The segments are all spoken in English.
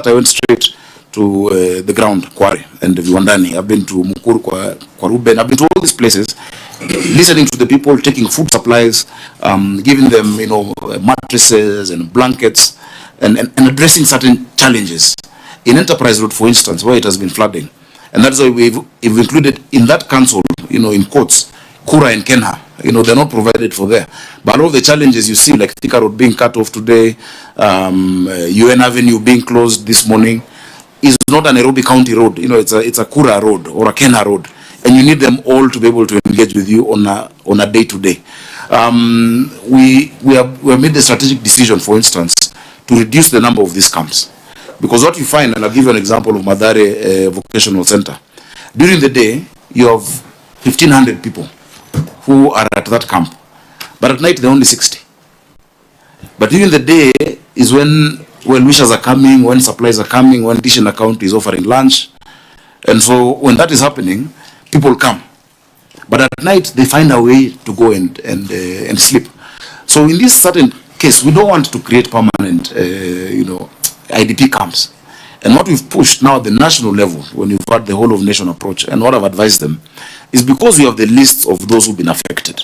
that, I went straight to the ground, Kware and Viwandani. I've been to Mukuru, Kwaruben. I've been to all these places, listening to the people, taking food supplies, giving them, mattresses and blankets, and addressing certain challenges. In Enterprise Road, for instance, where it has been flooding, and that's why we've included in that council, in quotes, Kura and Kenha. They're not provided for there. But all of the challenges you see, like Thika Road being cut off today, UN Avenue being closed this morning, is not a Nairobi County road. It's a Kura road or a Kenha road, and you need them all to be able to engage with you on a day-to-day. We have made the strategic decision, for instance, to reduce the number of these camps, because what you find, and I'll give you an example of Madare Vocational Center. During the day, you have 1,500 people who are at that camp, but at night they're only 60. But during the day is when wishes are coming, when supplies are coming, when Dish and Account is offering lunch. And so when that is happening, people come. But at night, they find a way to go and sleep. So in this certain case, we don't want to create permanent, IDP camps. And what we've pushed now at the national level, when you've had the whole of nation approach, and what I've advised them, is because we have the lists of those who've been affected,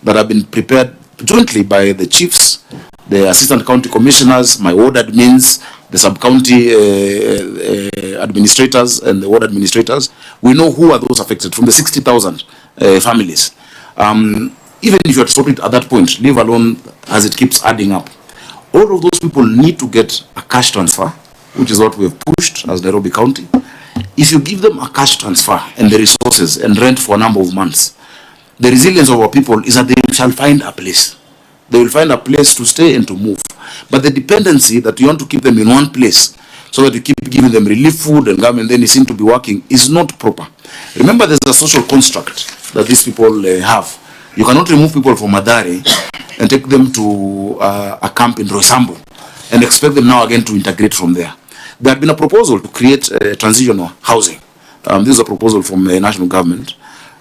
that have been prepared jointly by the chiefs, the assistant county commissioners, my ward admins, the sub-county administrators, and the ward administrators. We know who are those affected from the 60,000 families. Even if you had to stop it at that point, leave alone as it keeps adding up, all of those people need to get a cash transfer, which is what we have pushed as Nairobi County. If you give them a cash transfer and the resources and rent for a number of months, the resilience of our people is that they shall find a place. They will find a place to stay and to move. But the dependency that you want to keep them in one place so that you keep giving them relief food and government then they seem to be working is not proper. Remember, there's a social construct that these people have. You cannot remove people from Madare and take them to a camp in Roysambu and expect them now again to integrate from there. There had been a proposal to create transitional housing. This is a proposal from the national government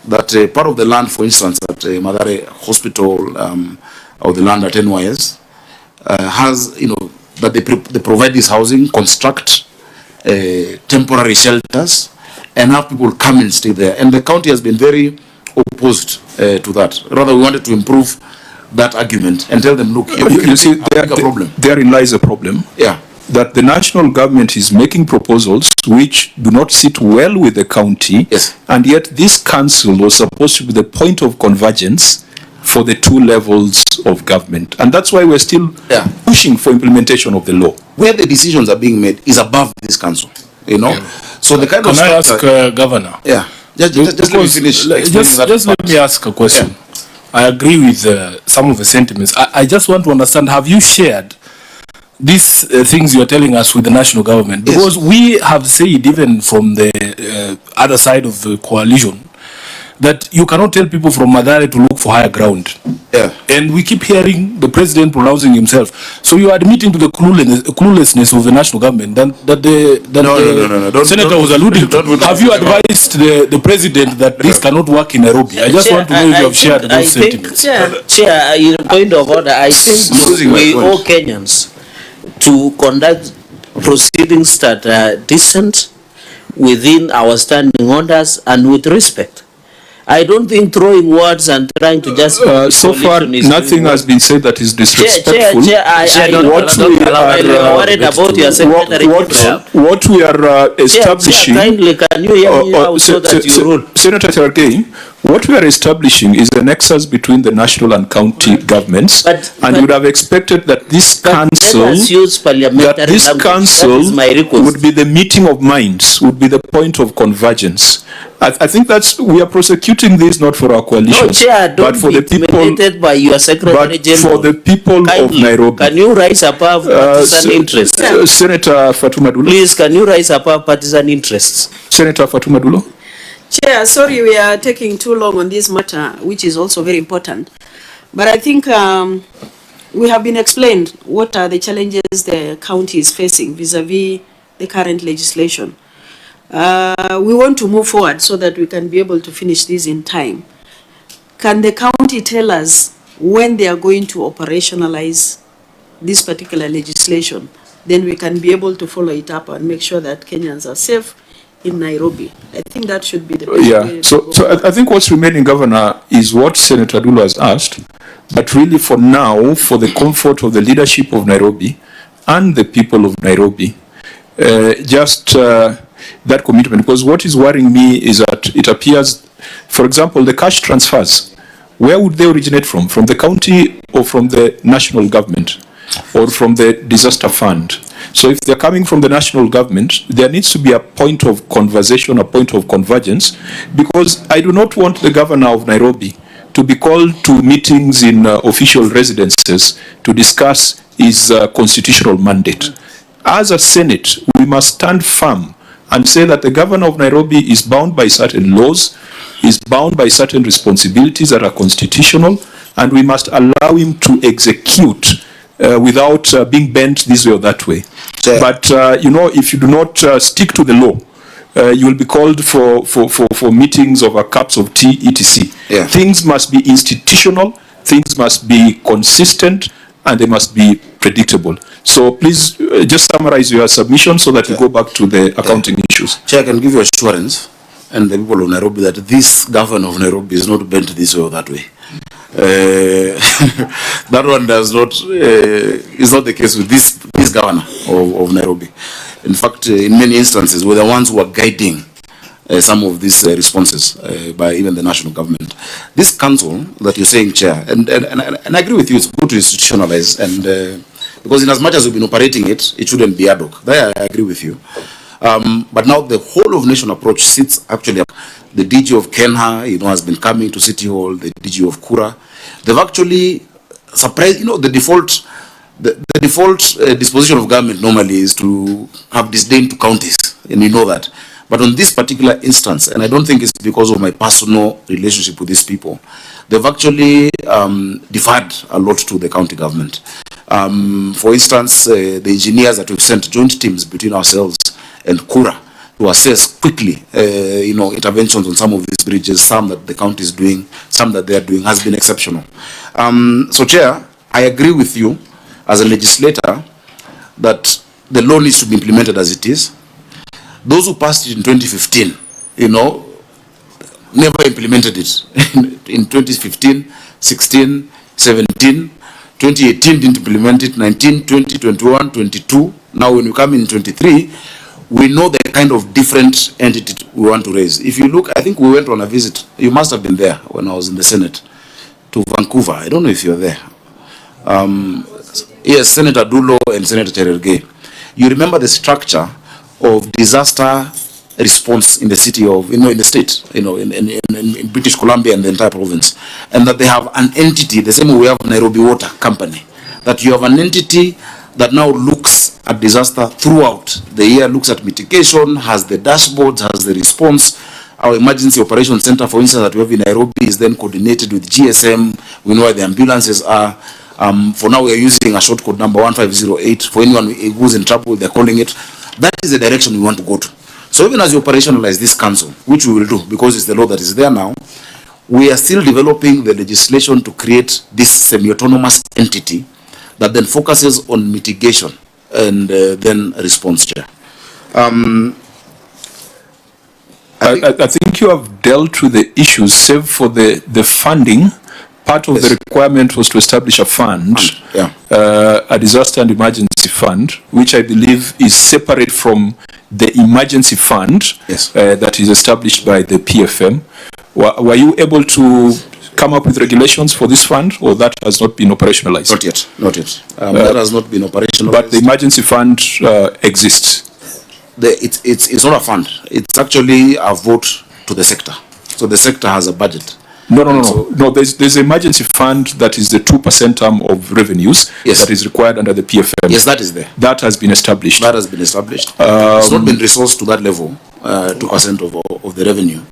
that part of the land, for instance, at Madare Hospital or the land at NYS has, that they provide this housing, construct temporary shelters, and have people come and stay there. And the county has been very opposed to that. Rather, we wanted to improve that argument and tell them, look, you see, therein lies a problem. Yeah. That the national government is making proposals which do not sit well with the county, yes, and yet this council was supposed to be the point of convergence for the two levels of government. And that's why we're still pushing for implementation of the law. Where the decisions are being made is above this council, Yeah. So the kind Can of I ask Governor? Yeah. Just let me finish. Just let me ask a question. Yeah. I agree with some of the sentiments. I just want to understand, have you shared these things you're telling us with the national government? Because yes, we have said, even from the other side of the coalition, that you cannot tell people from Madare to look for higher ground. Yeah. And we keep hearing the president pronouncing himself. So you are admitting to the cluelessness of the national government that the senator was alluding to. Have you advised the president that this cannot work in Nairobi? I just want to know if you have shared those sentiments. Chair, in point of order, I think we owe Kenyans to conduct proceedings that are decent within our standing orders and with respect. I don't think throwing words and trying to just so far nothing has been said that is disrespectful. What we are establishing, kindly, can you hear me out so that you rule? Senator Sergei, what we are establishing is a nexus between the national and county governments, and you would have expected that this council, would be the meeting of minds, would be the point of convergence. I think we are prosecuting this not for our coalition, no, Chair, but for the people, by your Secretary General. For the people kindly, of Nairobi. Can you rise above partisan interests? Senator Fatuma Dulo. Please, can you rise above partisan interests? Senator Fatuma Dulo. Chair, sorry we are taking too long on this matter, which is also very important. But I think we have been explained what are the challenges the county is facing vis-a-vis the current legislation. We want to move forward so that we can be able to finish this in time. Can the county tell us when they are going to operationalize this particular legislation then we can be able to follow it up and make sure that Kenyans are safe in Nairobi. I think that should be the best way to go. So I think what's remaining, Governor, is what Senator Dulo has asked, but really for now, for the comfort of the leadership of Nairobi and the people of Nairobi, that commitment, because what is worrying me is that it appears, for example, the cash transfers, where would they originate from? From the county or from the national government or from the disaster fund? So if they're coming from the national government, there needs to be a point of conversation, a point of convergence, because I do not want the governor of Nairobi to be called to meetings in official residences to discuss his constitutional mandate. As a Senate, we must stand firm and say that the governor of Nairobi is bound by certain laws, is bound by certain responsibilities that are constitutional, and we must allow him to execute without being bent this way or that way. Yeah. But, if you do not stick to the law, you will be called for meetings over cups of tea, etc. Yeah. Things must be institutional, things must be consistent, and they must be predictable. So please just summarize your submission so that we go back to the accounting issues. Chair, I can give you assurance and the people of Nairobi that this governor of Nairobi is not bent this way or that way. That one does not is not the case with this governor of Nairobi. In fact, in many instances, we're the ones who are guiding some of these responses by even the national government. This council that you're saying, Chair, and I agree with you, it's good to institutionalize, and because in as much as we've been operating it, it shouldn't be ad hoc. There I agree with you. But now the whole of nation approach sits actually. The DG of Kenha, has been coming to City Hall. The DG of Kura, they've actually surprised. The default, the default disposition of government normally is to have disdain to counties, and you know that. But on this particular instance, and I don't think it's because of my personal relationship with these people, they've actually deferred a lot to the county government. For instance, the engineers that we've sent joint teams between ourselves and Kura to assess quickly, interventions on some of these bridges, some that the county is doing, some that they are doing, has been exceptional. So, Chair, I agree with you as a legislator that the law needs to be implemented as it is. Those who passed it in 2015, never implemented it. In 2015, 16, 17, 2018 didn't implement it, 19, 20, 21, 22. Now when we come in 23, we know the kind of different entity we want to raise. If you look, I think we went on a visit, you must have been there when I was in the Senate, to Vancouver. I don't know if you're there. Yes, Senator Dulo and Senator Cherargei. You remember the structure of disaster response in the city of, in the state, in British Columbia and the entire province. And that they have an entity, the same way we have Nairobi Water Company, that you have an entity that now looks at disaster throughout the year, looks at mitigation, has the dashboards, has the response. Our emergency operations center, for instance, that we have in Nairobi is then coordinated with GSM. We know where the ambulances are. For now, we are using a short code number 1508. For anyone who's in trouble, they're calling it. That is the direction we want to go to. So even as you operationalize this council, which we will do because it's the law that is there now, we are still developing the legislation to create this semi-autonomous entity that then focuses on mitigation and then response, Chair. I think you have dealt with the issues, save for the funding. Part of the requirement was to establish a fund, a disaster and emergency fund, which I believe is separate from the emergency fund that is established by the PFM. Were you able to come up with regulations for this fund, or that has not been operationalized? Not yet. That has not been operationalized. But the emergency fund exists. It's not a fund. It's actually a vote to the sector. So the sector has a budget. No. There's an emergency fund that is the 2% term of revenues that is required under the PFM. Yes, that is there. That has been established. That has been established. It's not been resourced to that level, 2% of the revenue.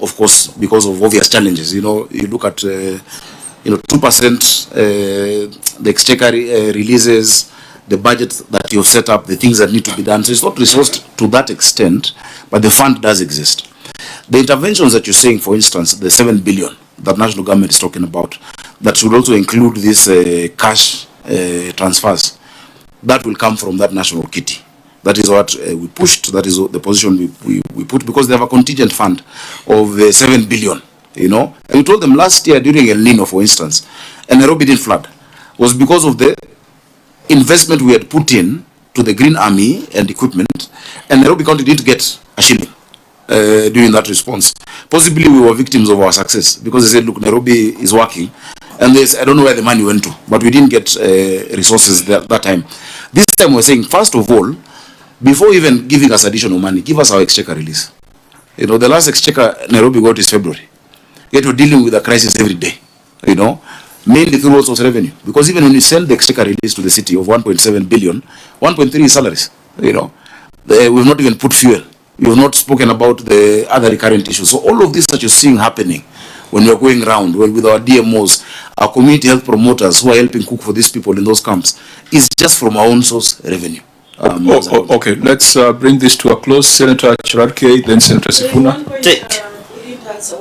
Of course, because of obvious challenges. You look at 2%, the exchequer releases, the budget that you've set up, the things that need to be done. So it's not resourced to that extent, but the fund does exist. The interventions that you're saying, for instance, the 7 billion that national government is talking about, that should also include these cash transfers. that will come from that national kitty. That is what we pushed. That is the position we put, because they have a contingent fund of 7 billion, you know. And we told them last year during El Nino, for instance, and Nairobi didn't flood, was because of the investment we had put in to the Green Army and equipment, and Nairobi County didn't get a shilling during that response. Possibly we were victims of our success, because they said, look, Nairobi is working, and I don't know where the money went to, but we didn't get resources that time. This time we're saying, first of all, before even giving us additional money, give us our exchequer release. You know, the last exchequer Nairobi got is February. Yet we're dealing with a crisis every day, you know, mainly through all source revenue. Because even when you send the exchequer release to the city of 1.7 billion, 1.3 is salaries, you know. We've not even put fuel. We've not spoken about the other recurrent issues. So all of this that you're seeing happening when you're going around with our DMOs, our community health promoters who are helping cook for these people in those camps, is just from our own source revenue. Okay, let's bring this to a close. Senator Chirarke, then Senator Sifuna.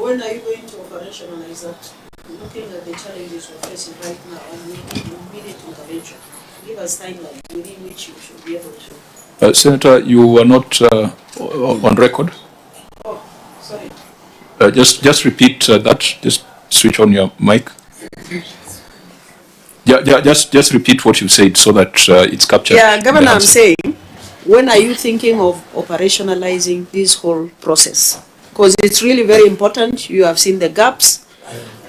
When are you going to operationalize that? Looking at the challenges we're facing right now and we need immediate intervention. Give us timeline within which you should be able to. Senator, you are not on record. Oh, sorry. Just repeat that. Just switch on your mic. Just repeat what you said so that it's captured. Yeah, Governor, I'm saying, when are you thinking of operationalizing this whole process? Because it's really very important. You have seen the gaps,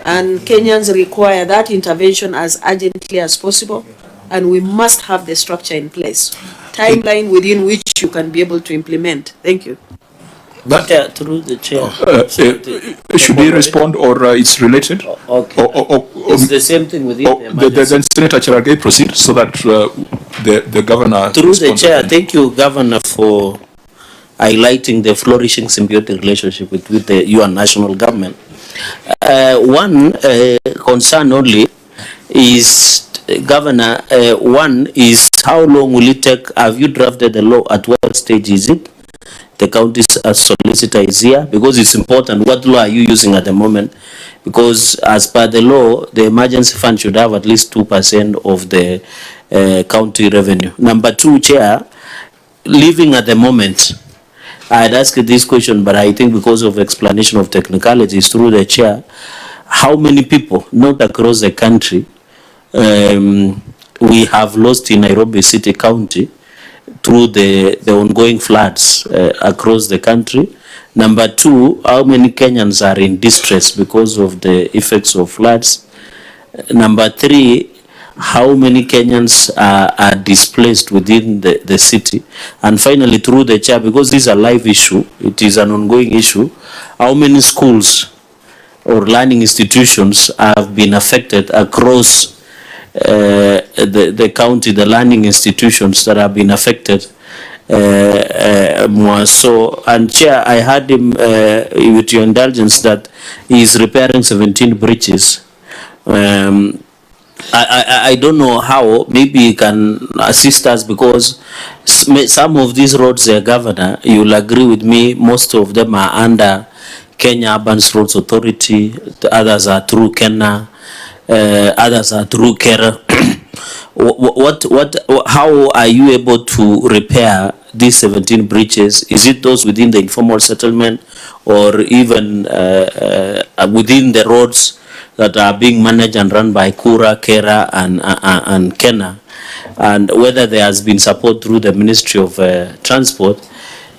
and Kenyans require that intervention as urgently as possible, and we must have the structure in place. Timeline within which you can be able to implement. Thank you. But through the chair. Should he respond, or it's related? Okay. It's the same thing with you. Then Senator Chirarke proceed so that the governor. Through the chair, thank you, Governor, for highlighting the flourishing symbiotic relationship with your national government. One concern only is, Governor, one is how long will it take? Have you drafted the law? At what stage is it? The county solicitor is here, because it's important. What law are you using at the moment? Because as per the law, the emergency fund should have at least 2% of the county revenue. Number two, Chair, living at the moment, I'd ask this question, but I think because of explanation of technicalities through the chair, how many people, not across the country, we have lost in Nairobi City County through the ongoing floods across the country? Number two, how many Kenyans are in distress because of the effects of floods? Number three, how many Kenyans are displaced within the city? And finally, through the chair, because this is a live issue, it is an ongoing issue, how many schools or learning institutions have been affected across the county, the learning institutions that have been affected? So, and Chair, I heard him, with your indulgence, that he is repairing 17 bridges. I don't know how. Maybe you can assist us, because some of these roads, Governor, you'll agree with me, most of them are under Kenya Urban Roads Authority, the others are through Kenya, others are through Kera. How are you able to repair these 17 bridges? Is it those within the informal settlement, or even within the roads that are being managed and run by Kura, Kera, and Kenya? And whether there has been support through the Ministry of Transport.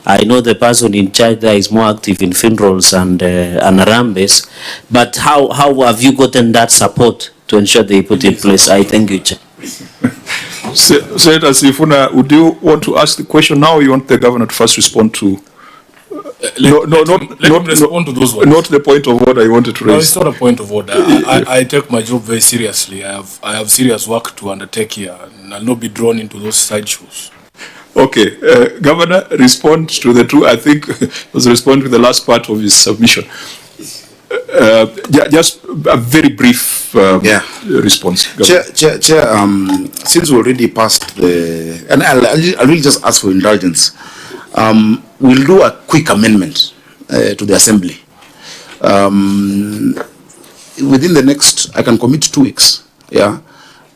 I know the person in charge there is more active in FinRolls and Arambes, but how have you gotten that support to ensure they put in place? I thank you, Chair. Senator Sifuna, would you want to ask the question now, or you want the governor to first respond to? Let me respond to those ones. Not the point of order I wanted to raise. No, it's not a point of order. I take my job very seriously. I have serious work to undertake here, and I'll not be drawn into those sideshows. Okay, Governor, respond to the two. I think was respond to the last part of his submission. Just a very brief response. Chair, since we already passed the, and I'll really just ask for indulgence. We'll do a quick amendment to the Assembly. Within the next, I can commit 2 weeks. Yeah,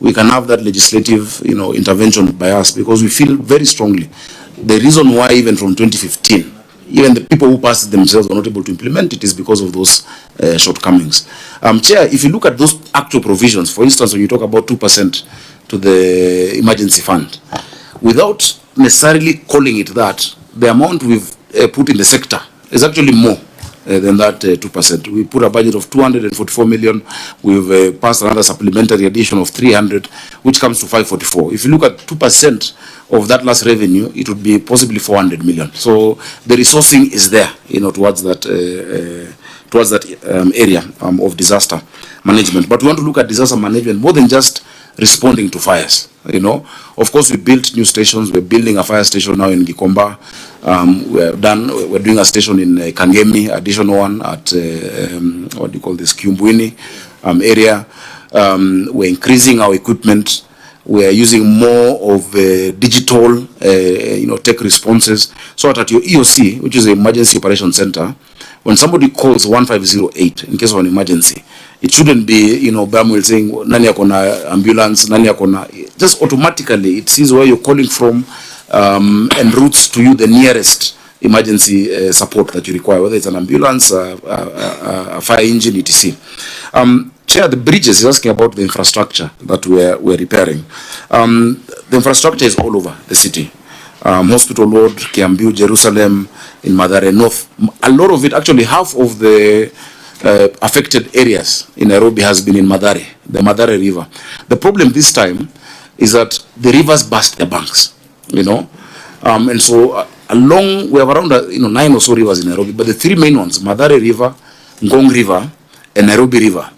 we can have that legislative, intervention by us, because we feel very strongly the reason why even from 2015, even the people who passed themselves were not able to implement it is because of those shortcomings. Chair, if you look at those actual provisions, for instance, when you talk about 2% to the emergency fund, without necessarily calling it that, the amount we've put in the sector is actually more than that 2%. We put a budget of 244 million. We've passed another supplementary addition of 300, which comes to 544. If you look at 2% of that last revenue, it would be possibly 400 million. So the resourcing is there, towards that area of disaster management. But we want to look at disaster management more than just responding to fires. Of course, we built new stations. We're building a fire station now in Gikomba. We're doing a station in Kangemi, additional one at Kiumbuini area. We're increasing our equipment. We are using more of digital, tech responses, so that at your EOC, which is the Emergency Operations Center, when somebody calls 1508 in case of an emergency, it shouldn't be, Bramwell saying, nani akona ambulance, nani akona, just automatically it sees where you're calling from and routes to you the nearest emergency support that you require, whether it's an ambulance, a fire engine, etc. Chair, the bridges is asking about the infrastructure that we're repairing. The infrastructure is all over the city. Hospital Road, Kiambu, Jerusalem, in Mathare North. A lot of it, actually half of the affected areas in Nairobi has been in Mathare, the Mathare River. The problem this time is that the rivers burst their banks, and so along, we have around 9 or so rivers in Nairobi, but the three main ones, Mathare River, Ngong River, and Nairobi River,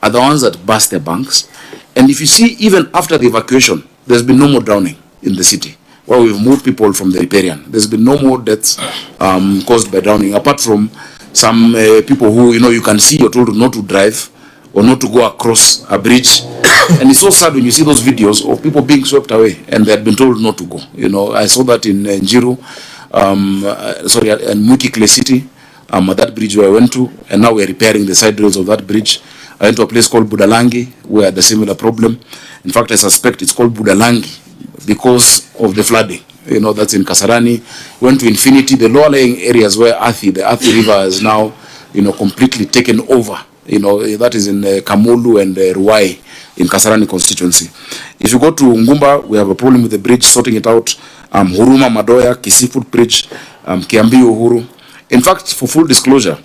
are the ones that burst their banks. And if you see, even after the evacuation, there's been no more drowning in the city. Well, we've moved people from the riparian. There's been no more deaths caused by drowning, apart from some people who, you can see you're told not to drive or not to go across a bridge. And it's so sad when you see those videos of people being swept away and they had been told not to go. I saw that in Njiru, and Mukikle City, at that bridge where I went to, and now we're repairing the side rails of that bridge. I went to a place called Budalangi, where the similar problem. In fact, I suspect it's called Budalangi because of the flooding. That's in Kasarani. Went to Infinity, the lower lying areas where the Athi River is now, completely taken over. That is in Kamulu and Ruai in Kasarani constituency. If you go to Ngumba, we have a problem with the bridge, sorting it out. Huruma Madoya, Kisifut Bridge, Kiambi Uhuru. In fact, for full disclosure,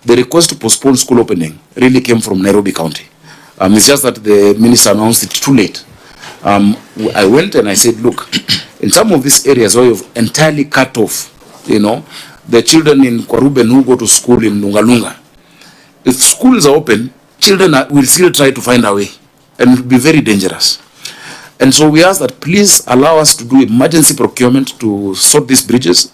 the request to postpone school opening really came from Nairobi County. It's just that the minister announced it too late. I went and I said, look, in some of these areas where you've entirely cut off, the children in Kwaruben who go to school in Lungalunga, if schools are open, children will still try to find a way, and it will be very dangerous. And so we ask that please allow us to do emergency procurement to sort these bridges.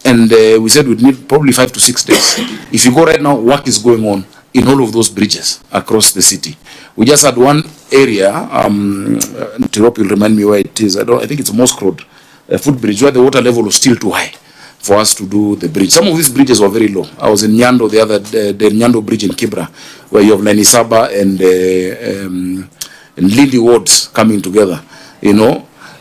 And we said we'd need probably 5 to 6 days. If you go right now, work is going on in all of those bridges across the city. We just had one area, Tirop will remind me where it is. I think it's Mosque Road, a footbridge, where the water level was still too high for us to do the bridge. Some of these bridges were very low. I was in Nyando the other day, the Nyando Bridge in Kibra, where you have Lanisaba and Lindi wards coming together.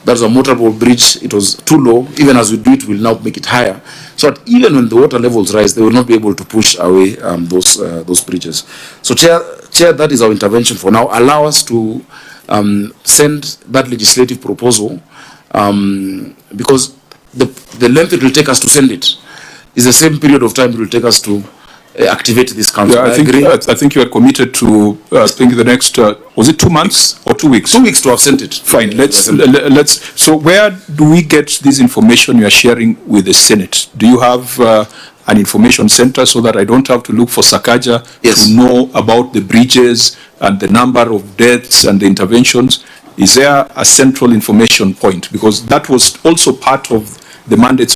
That's a motorable bridge. It was too low. Even as we do it, we'll now make it higher, so that even when the water levels rise, they will not be able to push away those bridges. So, Chair, that is our intervention for now. Allow us to send that legislative proposal, because the length it will take us to send it is the same period of time it will take us to activate this council. Yeah, I think you are committed to, I think the next, was it 2 months or 2 weeks? 2 weeks to have sent it. Fine, let's, so where do we get this information you are sharing with the Senate? Do you have an information center so that I don't have to look for Sakaja to know about the bridges and the number of deaths and the interventions? Is there a central information point? Because that was also part of the mandates